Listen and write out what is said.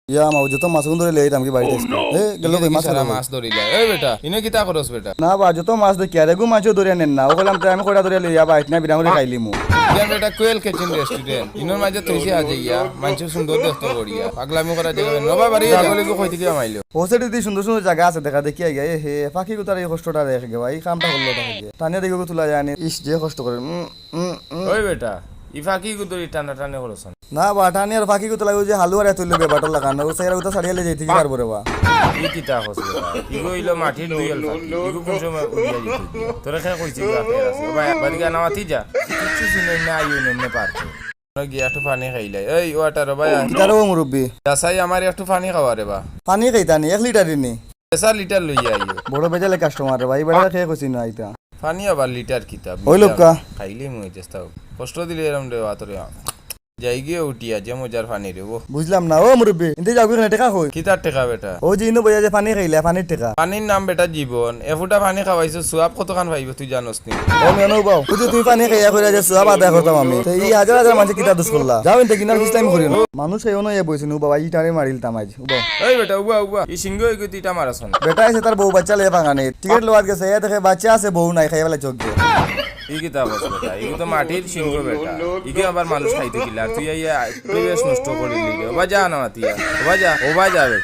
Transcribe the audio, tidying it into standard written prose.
ইয়া মাও যত মাছ ধরে লই আইতাম কি বাড়িতে এ গেল কই মাছ সারা মাছ ধরিলা এই বেটা ইনো কিতা করস বেটা না বা যত মাছ ধরি আরে গু মাছও ধরে নেন না ও কইলাম তাই আমি কইরা ধরে লইয়া বাইট না বিরামরে খাইলিমু ইয়ার বেটা কোয়েল কিচেন রেস্টুরেন্ট ইনোর মাঝে তৈছে আজে ইয়া মানুষ সুন্দর দেখতে করিয়া পাগলামি করা জায়গা নবা বাড়ি ছাগলি গো কই থেকে মাইলো হোসেটি দি সুন্দর সুন্দর জায়গা আছে দেখা দেখি আইয়া এ হে পাখি গুতার এই কষ্টটা দেখে গে ভাই কামটা করলো দেখে টানিয়া দেখো তুলা জানি ইস যে কষ্ট করে ওই বেটা ইফা কি গুদরি টানা টানে করছন না বা টানিয়ার পাখি গুতলা ওই যে হালুয়ারে তুললে বে বাটল লাগানো ও সাইরা উতা ছাড়িয়ালে যাইতে কি পারবো রে বা ই কিতা হস বেটা ইগো ইলো মাটির দুইল ফাকি ইগো কোন সময় উড়িয়া যেতে তোরা কেন কইছিস বাপের আছে ও ভাই বাদিকা নামাতি যা কিছু শুনে না আইও নেমনে পারতো গিয়া একটু পানি খাইলাই এই ওয়াটার ভাই কিতারও মুরব্বি দাসাই আমার একটু পানি খাওয়া রে বা পানি খাইতানি 1 লিটার নি 4 লিটার লইয়া আইও বড় বেজালে কাস্টমার রে ভাই বেটা খেয়ে কইছি না আইতা পানি আবার লিটার কিতাব ওই লোকা খাইলে মই চেষ্টাও কষ্ট দিলে এরম রে আতরে যাই গিয়ে উঠিয়া যে মজার পানি রে ও বুঝলাম না ও মুরব্বি ইনতে যাও কি টাকা কই কিতার টেকা বেটা ও যে ইনো বইয়া যে পানি খাইলা পানির টাকা পানির নাম বেটা জীবন এফুটা পানি খাওয়াইছো সোয়াব কতখান পাইব তুই জানোস নি ও মেনু বাও তুই তুই পানি খাইয়া কইরা যে সব আদা করতাম আমি তো এই হাজার হাজার মানুষ কিতা দোষ করলা যাও ইনতে কিনার ইসলাম করি না মানুষ এই ono এ বইছিন ও বাবা ইটারে মারিল তামাজ ও বাও এই বেটা উবা উবা এই সিংহ এগো তুইটা মারাছন বেটা এসে তার বউ বাচ্চা লে পাগানে টিকেট লোয়ার গেছে এ দেখে বাচ্চা আছে বউ নাই খাইয়া বেলা চোখ দিয়ে ই কিতা বস বেটা এগো তো মাটির সিংহ বেটা ইগে আবার মানুষ খাইতে গিলা তুই এই পরিবেশ নষ্ট করিলি রে ওবা যা না মাতিয়া ওবা যা বেটা